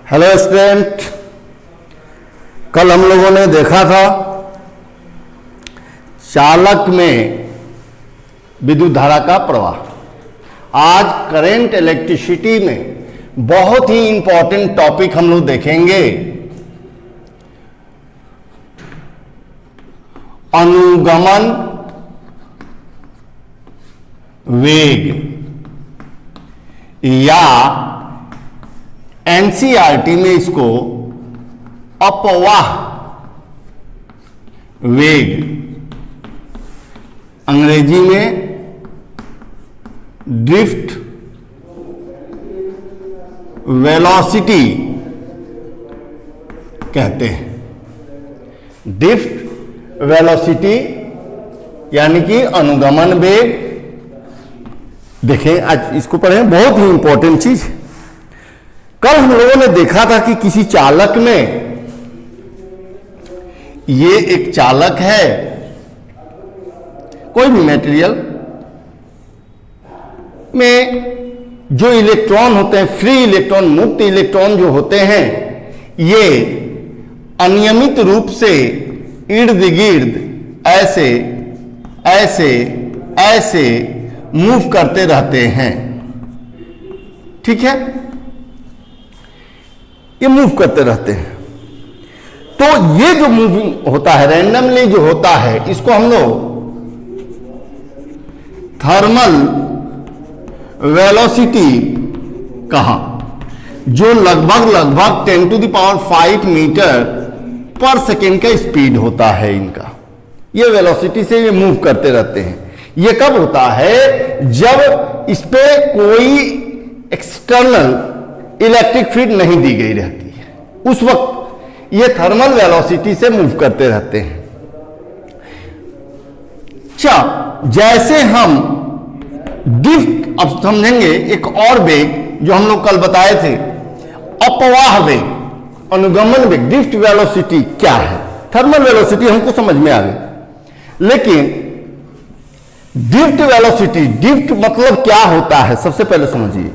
Hello student, कल हम लोगों ने देखा था चालक में विद्युत धारा का प्रवाह। आज करंट इलेक्ट्रिसिटी में बहुत ही इंपॉर्टेंट टॉपिक हम लोग देखेंगे, अनुगमन वेग या एनसीईआरटी में इसको अपवाह वेग, अंग्रेजी में ड्रिफ्ट वेलोसिटी कहते हैं। ड्रिफ्ट वेलोसिटी यानी कि अनुगमन वेग। देखें, आज इसको पढ़ें, बहुत ही इंपॉर्टेंट चीज। कल हम लोगों ने देखा था कि किसी चालक में, ये एक चालक है, कोई भी मटेरियल में जो इलेक्ट्रॉन होते हैं, फ्री इलेक्ट्रॉन, मुक्त इलेक्ट्रॉन जो होते हैं, ये अनियमित रूप से इर्द गिर्द ऐसे ऐसे ऐसे मूव करते रहते हैं। ठीक है, ये मूव करते रहते हैं। तो ये जो मूविंग होता है, रैंडमली जो होता है, इसको हम लोग थर्मल वेलोसिटी कहा, जो लगभग 10⁵ मीटर पर सेकेंड का स्पीड होता है इनका। ये वेलोसिटी से ये मूव करते रहते हैं। ये कब होता है? जब इस पे कोई एक्सटर्नल इलेक्ट्रिक फील्ड नहीं दी गई रहती है, उस वक्त ये थर्मल वेलोसिटी से मूव करते रहते हैं। अच्छा, जैसे हम ड्रिफ्ट, अब समझेंगे एक और वेग जो हम लोग कल बताए थे, अपवाह वेग, अनुगमन वेग। ड्रिफ्ट वेलोसिटी क्या है? थर्मल वेलोसिटी हमको समझ में आ गई, लेकिन ड्रिफ्ट वेलोसिटी, ड्रिफ्ट मतलब क्या होता है? सबसे पहले समझिए,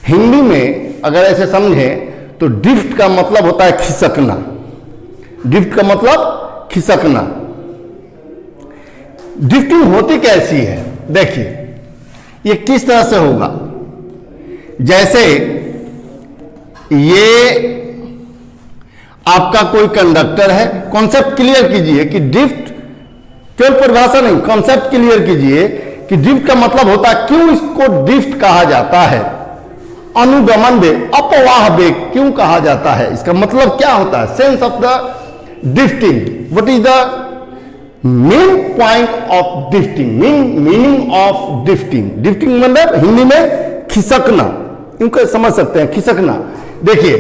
हिंदी में अगर ऐसे समझें तो ड्रिफ्ट का मतलब होता है खिसकना। ड्रिफ्ट का मतलब खिसकना। ड्रिफ्टिंग होती कैसी है? देखिए, ये किस तरह से होगा। जैसे ये आपका कोई कंडक्टर है। कॉन्सेप्ट क्लियर कीजिए कि ड्रिफ्ट केवल परिभाषा नहीं, कॉन्सेप्ट क्लियर कीजिए कि ड्रिफ्ट का मतलब होता है, क्यों इसको ड्रिफ्ट कहा जाता है, अनुगमन वेग, अपवाह वेग क्यों कहा जाता है, इसका मतलब क्या होता है, sense of the drifting, what is the main point of drifting, meaning of drifting. Drifting मतलब हिंदी में खिसकना, क्योंकि समझ सकते हैं खिसकना। देखिए,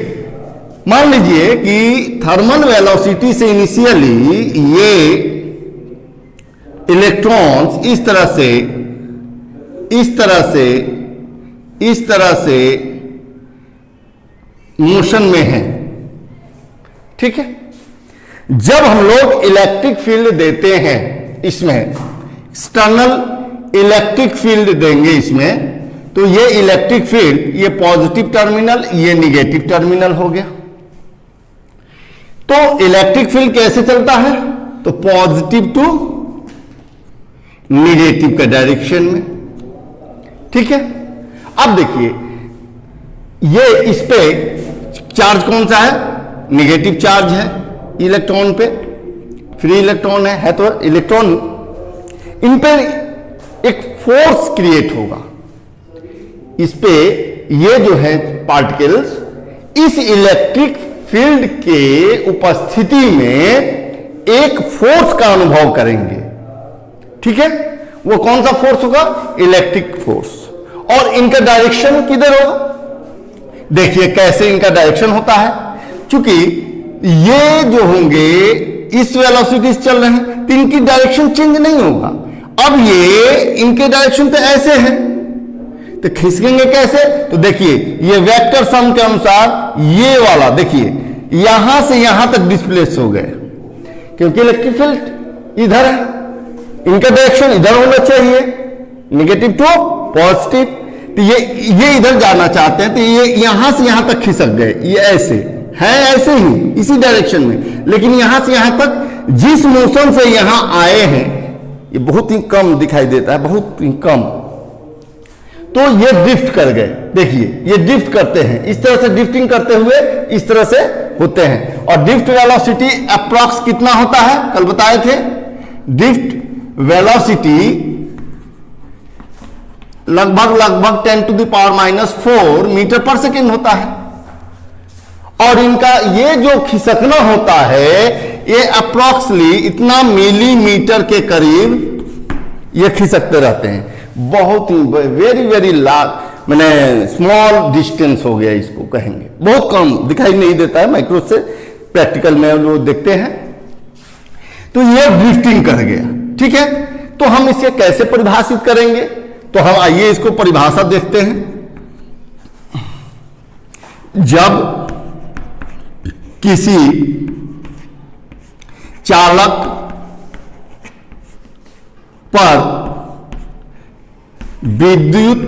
मान लीजिए कि थर्मल वेलोसिटी से इनिशियली ये इलेक्ट्रॉन्स इस तरह से इस तरह से मोशन में है। ठीक है, जब हम लोग इलेक्ट्रिक फील्ड देते हैं, इसमें एक्सटर्नल इलेक्ट्रिक फील्ड देंगे इसमें, तो ये इलेक्ट्रिक फील्ड, ये पॉजिटिव टर्मिनल, ये निगेटिव टर्मिनल हो गया। तो इलेक्ट्रिक फील्ड कैसे चलता है? तो पॉजिटिव टू निगेटिव के डायरेक्शन में। ठीक है, अब देखिए, ये इस पे चार्ज कौन सा है? निगेटिव चार्ज है इलेक्ट्रॉन पे, फ्री इलेक्ट्रॉन है तो इलेक्ट्रॉन, इन पे एक फोर्स क्रिएट होगा। इस पे ये जो है पार्टिकल्स इस इलेक्ट्रिक फील्ड के उपस्थिति में एक फोर्स का अनुभव करेंगे। ठीक है, वो कौन सा फोर्स होगा? Electric force. और इनका डायरेक्शन किधर होगा? देखिए कैसे इनका डायरेक्शन होता है। क्योंकि ये जो होंगे इस वेलोसिटी से चल रहे हैं, तो इनकी डायरेक्शन चेंज नहीं होगा। अब ये इनके डायरेक्शन तो ऐसे हैं, तो खिसकेंगे कैसे? तो देखिए, ये वेक्टर सम के अनुसार ये वाला देखिए यहां से यहां तक डिस्प्लेस हो गए, क्योंकि इलेक्ट्रिक फील्ड इधर है, इनका डायरेक्शन इधर होना चाहिए, नेगेटिव टू पॉजिटिव। तो ये इधर जाना चाहते हैं, तो ये यहां से यहां तक खिसक गए, ये ऐसे है, ऐसे ही इसी डायरेक्शन में, लेकिन यहां से यहां तक जिस मोशन से यहां आए हैं ये बहुत ही कम दिखाई देता है, बहुत ही कम, तो ये ड्रिफ्ट कर गए। देखिए ये ड्रिफ्ट करते हैं, इस तरह से ड्रिफ्टिंग करते हुए इस तरह से होते हैं। और ड्रिफ्ट वेलोसिटी अप्रॉक्स कितना होता है, कल बताए थे, ड्रिफ्ट वेलोसिटी लगभग 10⁻⁻⁴ मीटर पर सेकेंड होता है। और इनका ये जो खिसकना होता है ये अप्रॉक्सली इतना मिलीमीटर के करीब ये खिसकते रहते हैं। बहुत ही वेरी वेरी मैंने स्मॉल डिस्टेंस हो गया इसको कहेंगे, बहुत कम दिखाई नहीं देता है, माइक्रो से प्रैक्टिकल में वो देखते हैं। तो ये ड्रिफ्टिंग कर गया, ठीक है। तो हम इसे कैसे परिभाषित करेंगे, तो हम आइए इसको परिभाषा देखते हैं। जब किसी चालक पर विद्युत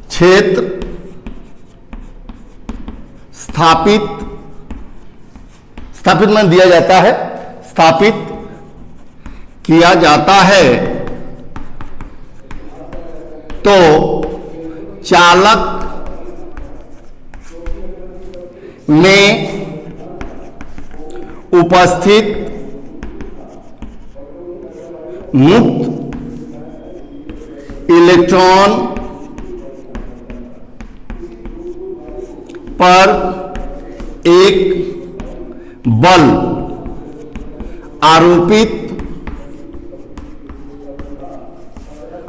क्षेत्र स्थापित में दिया जाता है, स्थापित किया जाता है, तो चालक में उपस्थित मुक्त इलेक्ट्रॉन पर एक बल आरोपित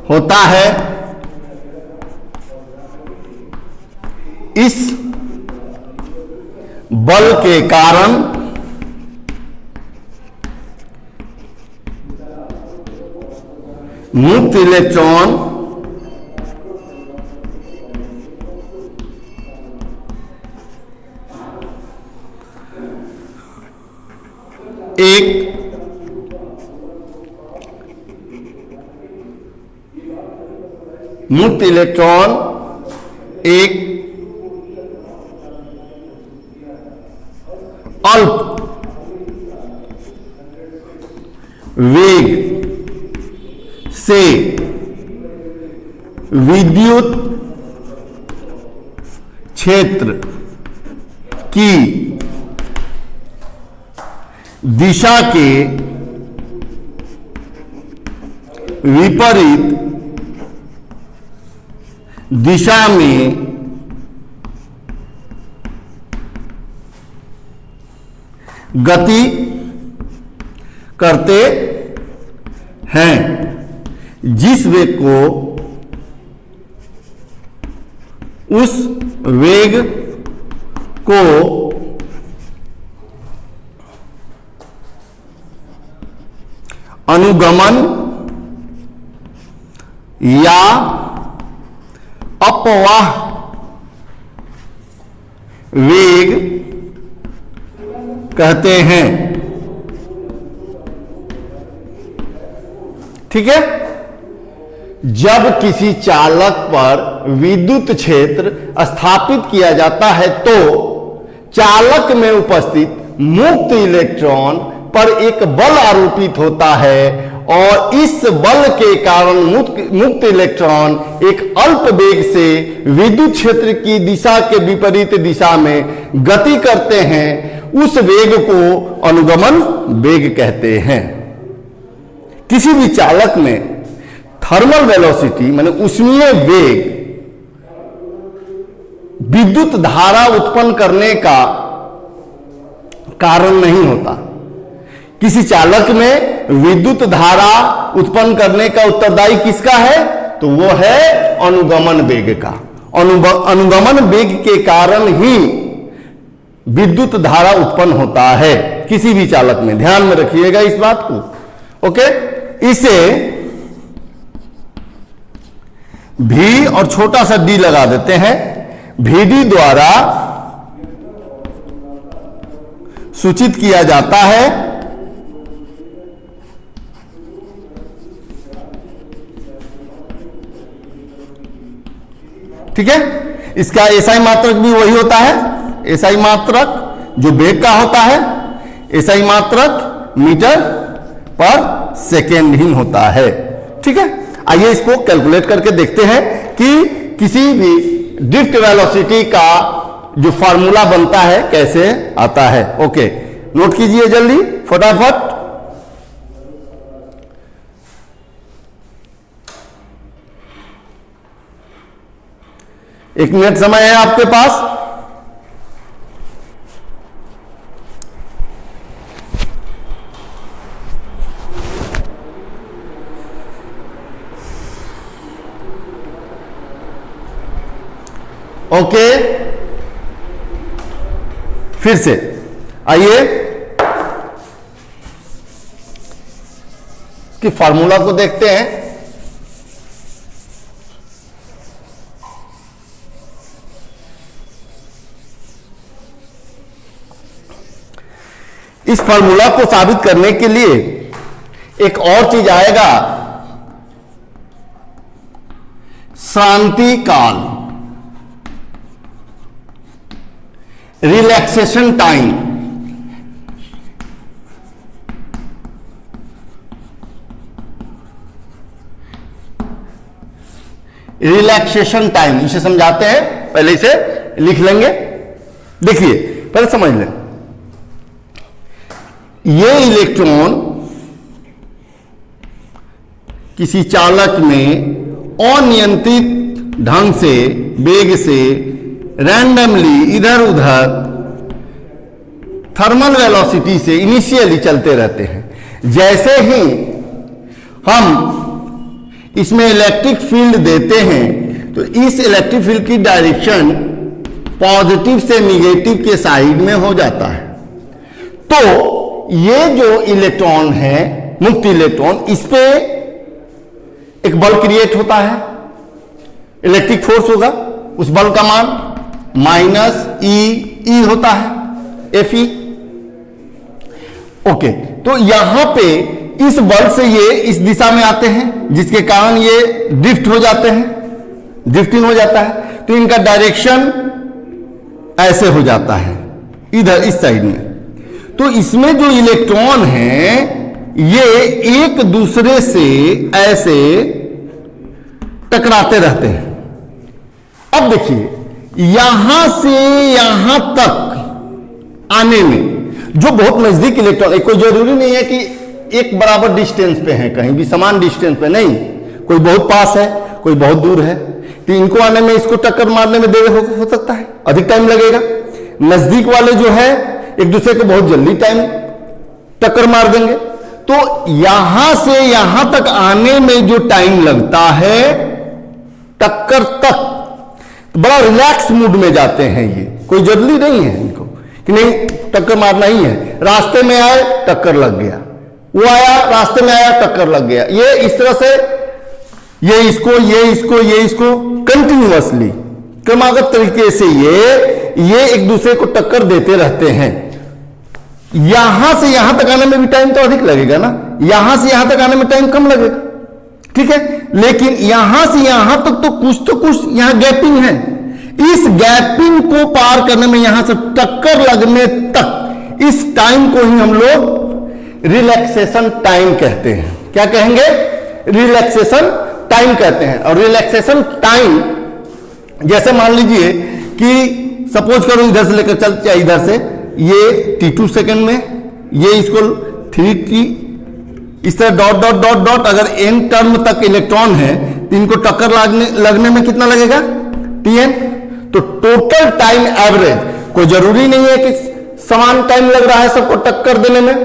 होता है। इस बल के कारण मुक्त इलेक्ट्रॉन एक मुक्त इलेक्ट्रॉन एक अल्प वेग से विद्युत क्षेत्र की दिशा के विपरीत दिशा में गति करते हैं। जिस वेग को उस वेग को अनुगमन या अपवाह वेग कहते हैं, ठीक है। जब किसी चालक पर विद्युत क्षेत्र स्थापित किया जाता है तो चालक में उपस्थित मुक्त इलेक्ट्रॉन पर एक बल आरोपित होता है और इस बल के कारण मुक्त इलेक्ट्रॉन एक अल्प वेग से विद्युत क्षेत्र की दिशा के विपरीत दिशा में गति करते हैं। उस वेग को अनुगमन वेग कहते हैं। किसी भी चालक में थर्मल वेलोसिटी माने ऊष्मीय वेग विद्युत धारा उत्पन्न करने का कारण नहीं होता। किसी चालक में विद्युत धारा उत्पन्न करने का उत्तरदायी किसका है, तो वो है अनुगमन वेग का। अनुगमन वेग के कारण ही विद्युत धारा उत्पन्न होता है किसी भी चालक में। ध्यान में रखिएगा इस बात को, ओके। इसे भी और छोटा सा डी लगा देते हैं। VD द्वारा सूचित किया जाता है ठीक है। इसका एसआई मात्रक भी वही होता है, एसआई मात्रक जो वेग का होता है, एसआई मात्रक मीटर पर सेकेंड ही होता है। ठीक है, आइए इसको कैलकुलेट करके देखते हैं कि किसी भी ड्रिफ्ट वेलोसिटी का जो फार्मूला बनता है कैसे आता है। ओके, नोट कीजिए जल्दी फटाफट। एक मिनट समय है आपके पास। ओके, फिर से आइए इसकी फार्मूला को देखते हैं। इस फार्मूला को साबित करने के लिए एक और चीज आएगा, शांति काल, रिलैक्सेशन टाइम। रिलैक्सेशन टाइम इसे समझाते हैं, पहले इसे लिख लेंगे। देखिए पहले समझ लें, ये इलेक्ट्रॉन किसी चालक में अनियंत्रित ढंग से वेग से रैंडमली इधर उधर थर्मल वेलोसिटी से इनिशियली चलते रहते हैं। जैसे ही हम इसमें इलेक्ट्रिक फील्ड देते हैं तो इस इलेक्ट्रिक फील्ड की डायरेक्शन पॉजिटिव से निगेटिव के साइड में हो जाता है। तो ये जो इलेक्ट्रॉन है, मुक्त इलेक्ट्रॉन, इस पे एक बल क्रिएट होता है, इलेक्ट्रिक फोर्स होगा, उस बल का मान -E होता है, Fe। ओके, तो यहां पे इस बल से ये इस दिशा में आते हैं, जिसके कारण ये ड्रिफ्ट हो जाते हैं, ड्रिफ्टिंग हो जाता है। तो इनका डायरेक्शन ऐसे हो जाता है, इधर इस साइड में। तो इसमें जो इलेक्ट्रॉन हैं ये एक दूसरे से ऐसे टकराते रहते हैं। अब देखिए, यहां से यहां तक आने में जो बहुत नजदीक इलेक्ट्रॉन, कोई जरूरी नहीं है कि एक बराबर डिस्टेंस पे है, कहीं भी समान डिस्टेंस पे नहीं, कोई बहुत पास है, कोई बहुत दूर है। तो इनको आने में, इसको टक्कर मारने में देर हो सकता है, अधिक टाइम लगेगा। नजदीक वाले जो है एक दूसरे को बहुत जल्दी टाइम टक्कर मार देंगे। तो यहां से यहां तक आने में जो टाइम लगता है टक्कर तक, बड़ा रिलैक्स मूड में जाते हैं। ये कोई जल्दी नहीं है इनको कि नहीं टक्कर मारना ही है। रास्ते में आए टक्कर लग गया, वो आया रास्ते में आया टक्कर लग गया। ये इस तरह से ये इसको कंटिन्यूअसली क्रमागत तरीके से ये एक दूसरे को टक्कर देते रहते हैं। यहां से यहां तक आने में भी टाइम तो अधिक लगेगा ना, यहां से यहां तक आने में टाइम कम लगेगा, ठीक है। लेकिन यहां से यहां तक तो कुछ यहां गैपिंग है। इस गैपिंग को पार करने में, यहां से टक्कर लगने तक, इस टाइम को ही हम लोग रिलैक्सेशन टाइम कहते हैं। क्या कहेंगे? रिलैक्सेशन टाइम कहते हैं। और रिलैक्सेशन टाइम, जैसे मान लीजिए कि सपोज करो इधर से लेकर चलते, इधर से ये t2 सेकंड में, ये इसको 3t, इस तरह डॉट डॉट डॉट डॉट, अगर n टर्म तक इलेक्ट्रॉन है तो इनको टक्कर लगने में कितना लगेगा? tn। तो टोटल टाइम एवरेज, कोई जरूरी नहीं है कि समान टाइम लग रहा है सबको टक्कर देने में,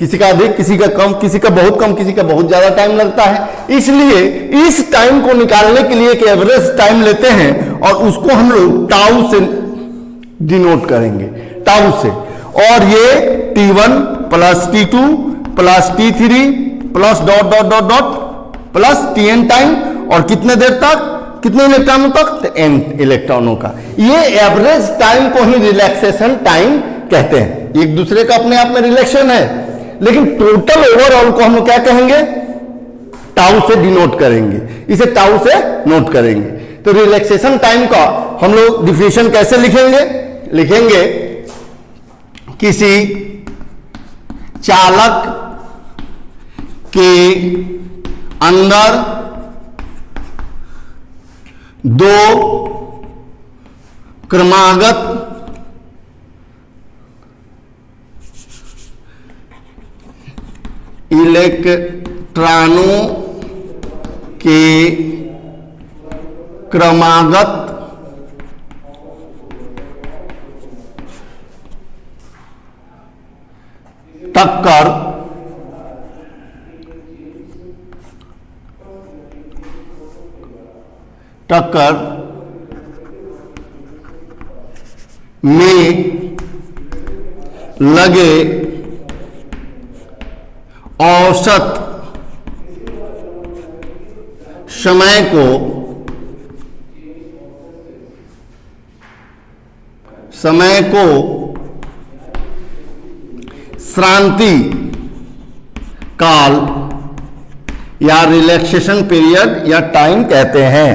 किसी का अधिक, किसी का कम, किसी का बहुत कम, किसी का बहुत ज्यादा टाइम लगता है। इसलिए इस टाइम को निकालने के लिए एक एवरेज टाइम लेते हैं और उसको हम लोग टाउ से डिनोट करेंगे, टाउ से। और ये t1 plus t2 plus t3 plus dot dot dot dot plus tn time, और कितने देर तक, कितने इलेक्ट्रॉनों तक? तो n इलेक्ट्रॉनों का। ये एवरेज टाइम को ही रिलैक्सेशन टाइम कहते हैं। एक दूसरे का अपने आप में रिलैक्सेशन है, लेकिन टोटल ओवरऑल को हम क्या कहेंगे? टाउ से डिनोट करेंगे, इसे टाउ से नोट करेंगे। तो रिलैक्सेशन टाइम का हम लोग डिफिनेशन कैसे लिखेंगे? लिखेंगे किसी चालक के अंदर दो क्रमागत इलेक्ट्रॉनों के क्रमागत टक्कर में लगे औसत समय को श्रांति काल या रिलैक्सेशन पीरियड या टाइम कहते हैं।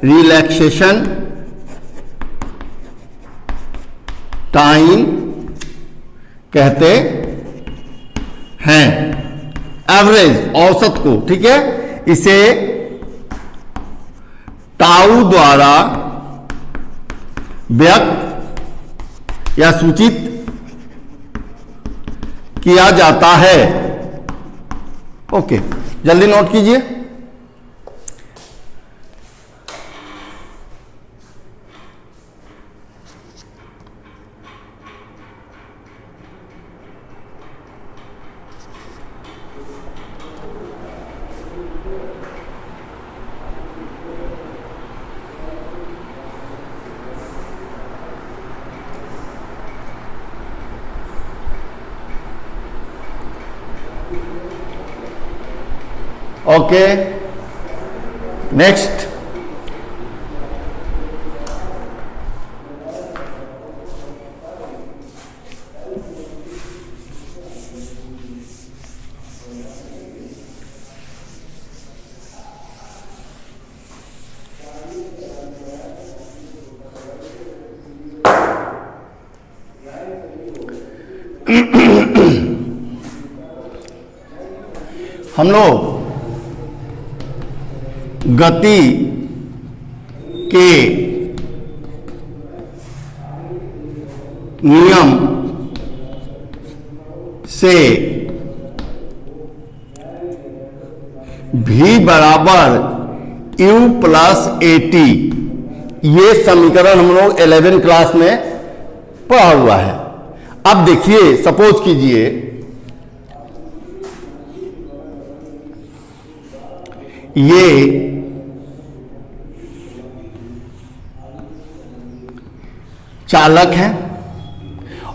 रिलैक्सेशन टाइम कहते हैं, एवरेज औसत को, ठीक है। इसे टाउ द्वारा व्यक्त या सूचित किया जाता है। ओके, जल्दी नोट कीजिए। ओके, नेक्स्ट हम लोग गति के नियम से v बराबर u प्लस AT, ये समीकरण हम लोग 11 क्लास में पढ़ा हुआ है। अब देखिए, सपोज कीजिए ये चालक है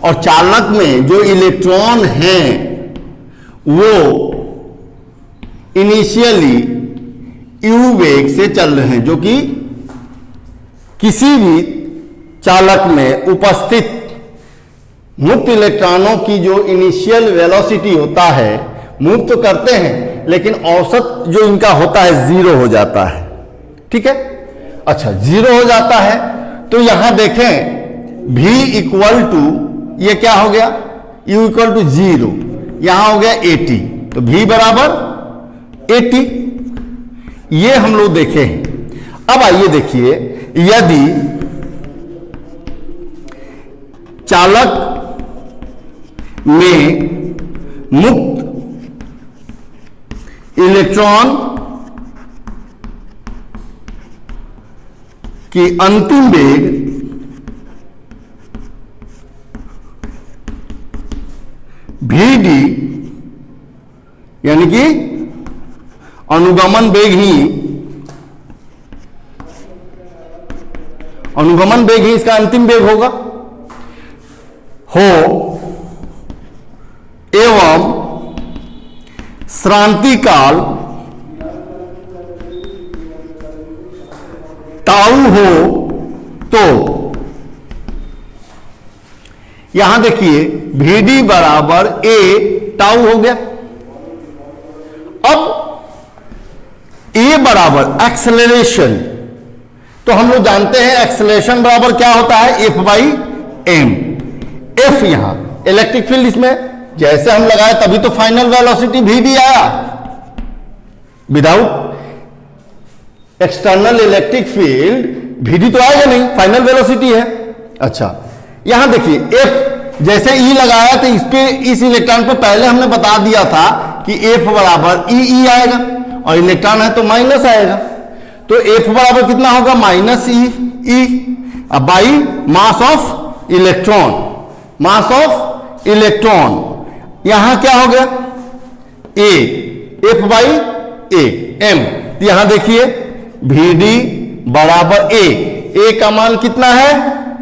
और चालक में जो इलेक्ट्रॉन हैं वो इनिशियली u वेग से चल रहे हैं, जो कि किसी भी चालक में उपस्थित मुक्त इलेक्ट्रॉनों की जो इनिशियल वेलोसिटी होता है, मूव तो करते हैं लेकिन औसत जो इनका होता है 0 हो जाता है, ठीक है। अच्छा, 0 हो जाता है तो यहां देखें v इक्वल टू, ये क्या हो गया, u इक्वल टू 0, यहां हो गया 80, तो v बराबर 80, ये हम लोग देखे हैं। अब आइए देखिए, यदि चालक में मुक्त इलेक्ट्रॉन की अंतिम वेग vd यानी कि अनुगमन वेग ही इसका अंतिम वेग होगा एवं श्रांति काल टाउ हो, तो यहां देखिए vd बराबर a टाउ हो गया। अब a बराबर एक्सेलरेशन तो हम लोग जानते हैं एक्सेलरेशन बराबर क्या होता है, एफ बाई एम। एफ यहां इलेक्ट्रिक फील्ड, इसमें जैसे हम लगाए तभी तो फाइनल वेलोसिटी भी डी आया। Without external electric field VD तो आएगा नहीं, फाइनल वेलोसिटी है। अच्छा यहां देखिए F जैसे E लगाया तो इस पे, इस इलेक्ट्रॉन पे पहले हमने बता दिया था कि F बराबर E आएगा, और इलेक्ट्रॉन है तो माइनस आएगा। तो F बराबर कितना होगा, माइनस E अब by mass of electron, mass of electron. यहां क्या हो गया, A, F by A M। तो यहां देखिए VD बराबर A का मान कितना है,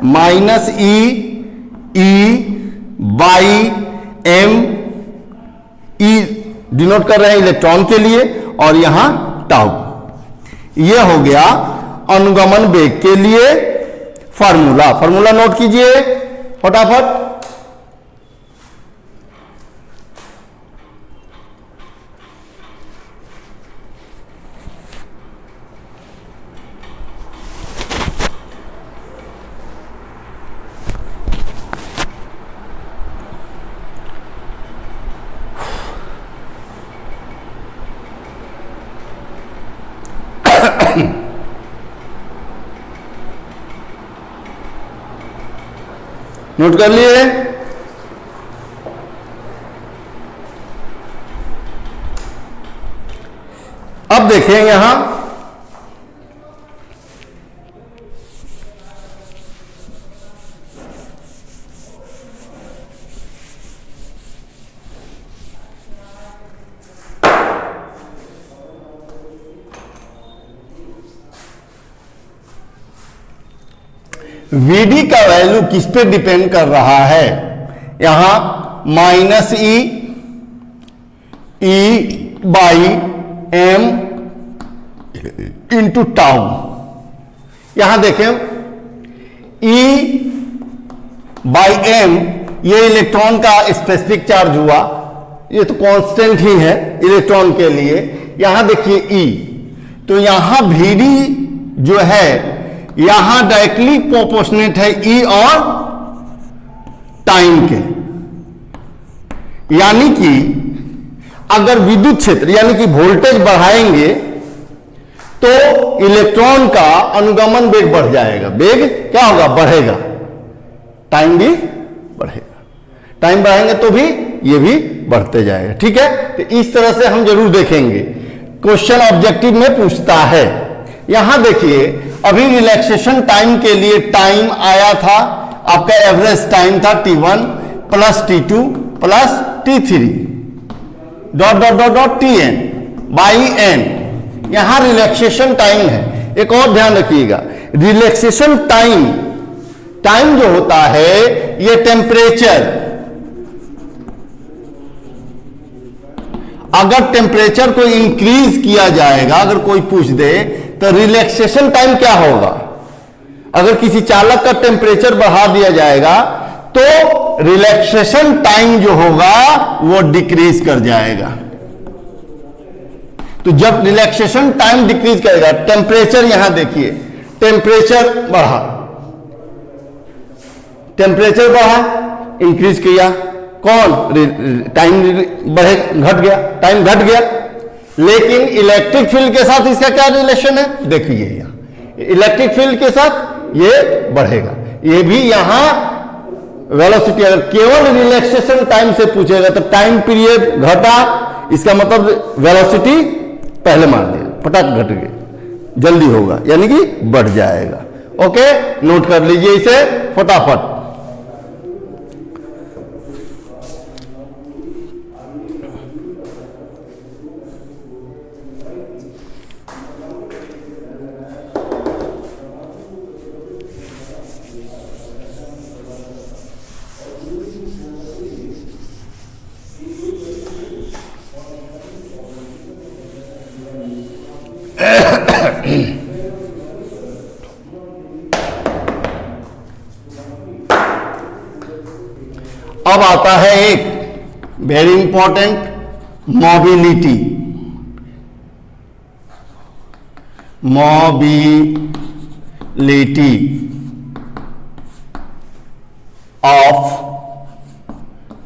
minus E by M। E denote कर रहे हैं इलेक्ट्रॉन के लिए, और यहां टाउ। यह हो गया अनुगमन वेग के लिए फार्मूला। फार्मूला नोट कीजिए फटाफट। नोट कर लिए। अब देखें यहां VD का वैल्यू किस पे डिपेंड कर रहा है, यहां minus E by M into tau. यहां देखें E बाई M ये इलेक्ट्रॉन का स्पेसिफिक चार्ज हुआ, ये तो कांस्टेंट ही है इलेक्ट्रॉन के लिए। यहां देखिए E, तो यहां VD जो है यहां डायरेक्टली प्रोपोर्शनेट है E और टाइम के। यानी कि अगर विद्युत क्षेत्र यानी कि वोल्टेज बढ़ाएंगे तो इलेक्ट्रॉन का अनुगमन वेग बढ़ जाएगा। वेग क्या होगा, बढ़ेगा, टाइम भी बढ़ेगा। टाइम बढ़ाएंगे तो भी ये भी बढ़ते जाएगा। ठीक है, तो इस तरह से हम जरूर देखेंगे, क्वेश्चन ऑब्जेक्टिव में पूछता है। यहां देखिए अभी रिलैक्सेशन टाइम के लिए टाइम आया था, आपका एवरेज टाइम था T1 plus T2 plus T3 dot dot dot dot Tn by n। यहां रिलैक्सेशन टाइम है। एक और ध्यान रखिएगा, रिलैक्सेशन टाइम, टाइम जो होता है ये टेम्परेचर, अगर टेम्परेचर को इंक्रीज किया जाएगा, अगर कोई पूछ दे तो रिलैक्सेशन टाइम क्या होगा। अगर किसी चालक का टेम्परेचर बढ़ा दिया जाएगा तो रिलैक्सेशन टाइम जो होगा वो डिक्रीज कर जाएगा। तो जब रिलैक्सेशन टाइम डिक्रीज करेगा, टेम्परेचर यहां देखिए, टेम्परेचर बढ़ा, टेम्परेचर बढ़ा, इंक्रीज किया, कौन, टाइम बढ़े, घट गया, टाइम घट गया। लेकिन इलेक्ट्रिक फील्ड के साथ इसका क्या रिलेशन है, देखिए यहां इलेक्ट्रिक फील्ड के साथ ये बढ़ेगा, ये भी यहां वेलोसिटी। अगर केवल रिलैक्सेशन टाइम से पूछेगा तो टाइम पीरियड घटा, इसका मतलब वेलोसिटी पहले मार दिया, पटक घट गया, जल्दी होगा, यानी कि बढ़ जाएगा। ओके, नोट कर लीजिए इसे फटाफट। अब आता है एक very important, mobility. Of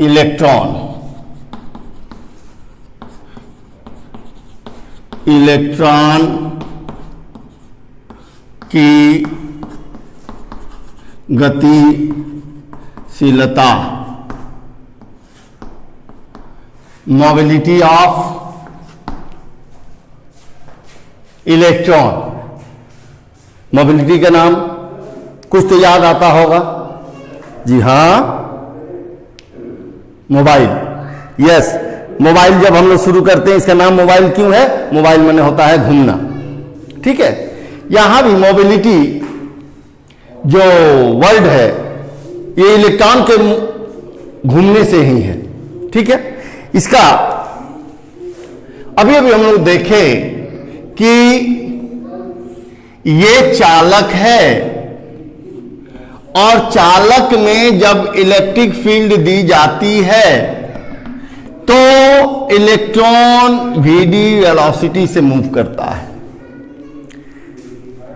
electron, electron की गतिशीलता, मोबिलिटी ऑफ इलेक्ट्रॉन। मोबिलिटी का नाम कुछ तो याद आता होगा, जी हां, मोबाइल। यस, मोबाइल जब हम लोग शुरू करते हैं, इसका नाम मोबाइल क्यों है? मोबाइल माने होता है घूमना, ठीक है। यहां भी मोबिलिटी जो वर्ड है ये इलेक्ट्रॉन के घूमने से ही है, ठीक है। इसका अभी अभी हम लोग देखें कि ये चालक है और चालक में जब इलेक्ट्रिक फील्ड दी जाती है तो इलेक्ट्रॉन vd वेलोसिटी से मूव करता है।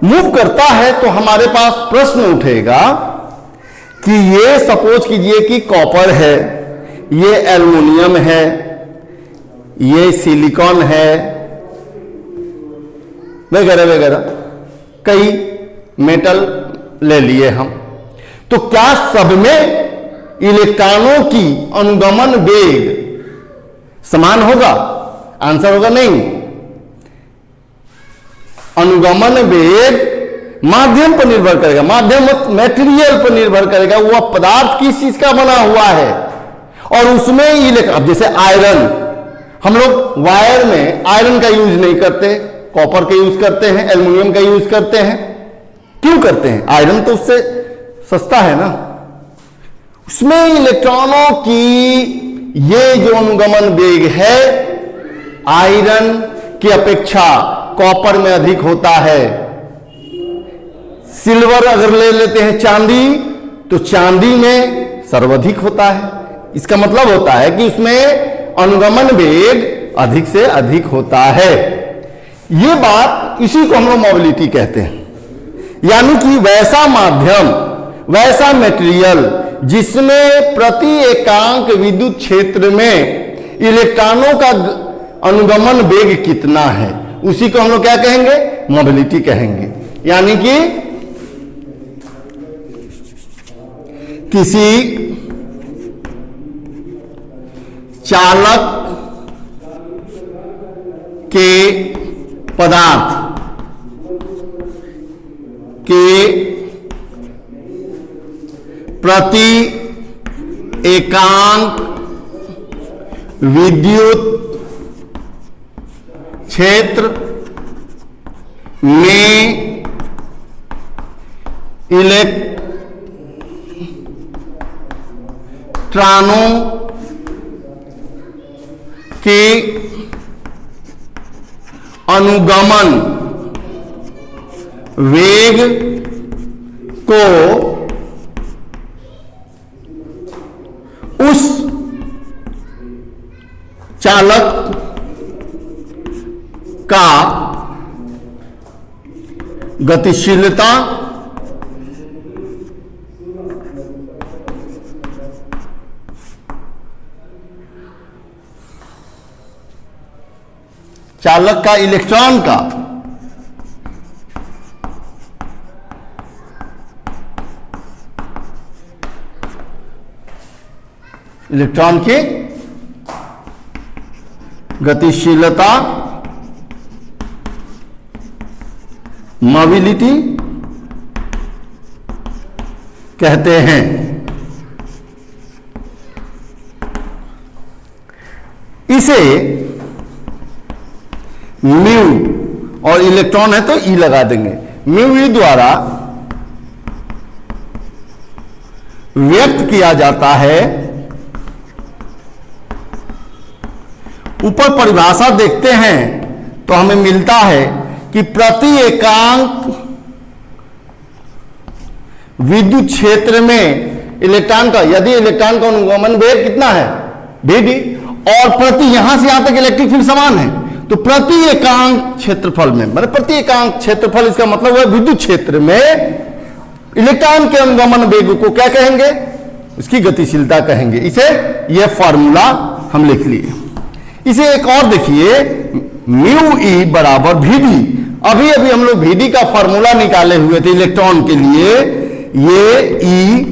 मूव करता है तो हमारे पास प्रश्न उठेगा कि ये सपोज कीजिए कि कॉपर है, ये एल्युमिनियम है, ये सिलिकॉन है, वगैरह वगैरह कई मेटल ले लिए हम, तो क्या सब में इलेक्ट्रॉनों की अनुगमन वेग समान होगा? आंसर होगा नहीं। अनुगमन वेग माध्यम पर निर्भर करेगा, माध्यम मटेरियल पर निर्भर करेगा, वह पदार्थ किस चीज का बना हुआ है और उसमें अब जैसे आयरन, हम लोग वायर में आयरन का यूज नहीं करते, कॉपर का यूज करते हैं, एल्युमिनियम का यूज करते हैं। क्यों करते हैं? आयरन तो उससे सस्ता है ना। उसमें इलेक्ट्रॉनों की ये जो अनुगमन वेग है आयरन की अपेक्षा कॉपर में अधिक होता है। सिल्वर अगर ले लेते हैं, चांदी, तो चांदी में सर्वाधिक होता है। इसका मतलब होता है कि उसमें अनुगमन वेग अधिक से अधिक होता है। ये बात, इसी को हम लोग मोबिलिटी कहते हैं। यानी कि वैसा माध्यम, वैसा मटेरियल जिसमें प्रति एकांक विद्युत क्षेत्र में इलेक्ट्रॉनों का अनुगमन वेग कितना है, उसी को हम लोग क्या कहेंगे? मोबिलिटी कहेंगे। यानी कि किसी चालक के पदार्थ के प्रति एकांक विद्युत क्षेत्र में इलेक्ट्रॉनों के अनुगमन वेग को उस चालक का गतिशीलता चालक का इलेक्ट्रॉन का इलेक्ट्रॉन की गतिशीलता, मोबिलिटी कहते हैं। इसे म्यू, और इलेक्ट्रॉन है तो ई लगा देंगे, म्यू ई द्वारा व्यक्त किया जाता है। ऊपर परिभाषा देखते हैं तो हमें मिलता है कि प्रति एकांक विद्युत क्षेत्र में इलेक्ट्रॉन का, यदि इलेक्ट्रॉन का अनुगमन वेग कितना है, vd, और प्रति यहां से यहां तक इलेक्ट्रिक फील्ड समान है, तो तो प्रति एकांक क्षेत्रफल में, मतलब प्रति एकांक क्षेत्रफल, इसका मतलब है विद्युत क्षेत्र में इलेक्ट्रॉन के अनुगमन वेग को क्या कहेंगे, उसकी गतिशीलता कहेंगे। इसे यह फॉर्मूला हम लिख लिए। इसे एक और देखिए, म्यू ई बराबर वीडी। अभी अभी हम लोग वीडी का फॉर्मूला निकाले हुए थे इलेक्ट्रॉन के लिए, ये ई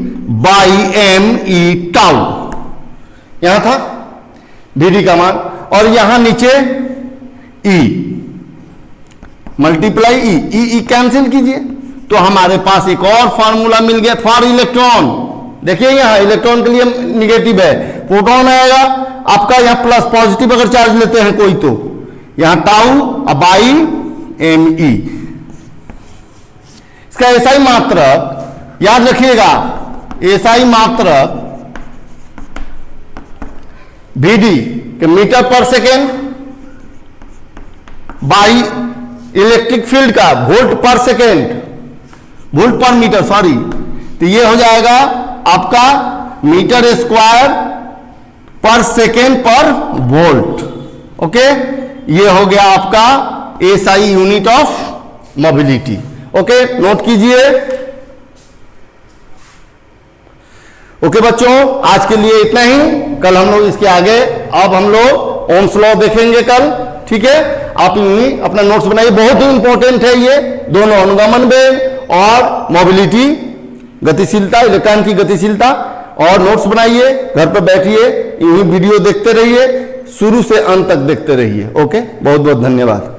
बाई एम ई टाउ यहां था वीडी का मान, और यहां नीचे ई मल्टीप्लाई ई कैंसिल कीजिए, तो हमारे पास एक और फॉर्मूला मिल गया फॉर इलेक्ट्रॉन। देखिए यहां इलेक्ट्रॉन के लिए निगेटिव है, प्रोटॉन आएगा आपका यहां प्लस, पॉजिटिव अगर चार्ज लेते हैं कोई तो यहां टाउ बाई एम ई। इसका एसआई मात्रक याद रखिएगा, एसआई मात्रक वीडी के मीटर पर सेकेंड बाई इलेक्ट्रिक फील्ड का वोल्ट पर सेकेंड, वोल्ट पर मीटर सॉरी, तो ये हो जाएगा आपका मीटर स्क्वायर पर सेकेंड पर वोल्ट। ओके, ये हो गया आपका SI unit of mobility. Okay, note कीजिए। ओके बच्चों, आज के लिए इतना ही। कल हम लोग इसके आगे अब हम लोग ओम्स लॉ देखेंगे कल, ठीक है। आप यूं अपना नोट्स बनाइए, बहुत ही इंपॉर्टेंट है ये दोनों, अनुगमन वेग और मोबिलिटी, गतिशीलता, इलेक्ट्रॉन की गतिशीलता। और नोट्स बनाइए, घर पर बैठिए, यूं वीडियो देखते रहिए, शुरू से अंत तक देखते रहिए। ओके, बहुत बहुत धन्यवाद।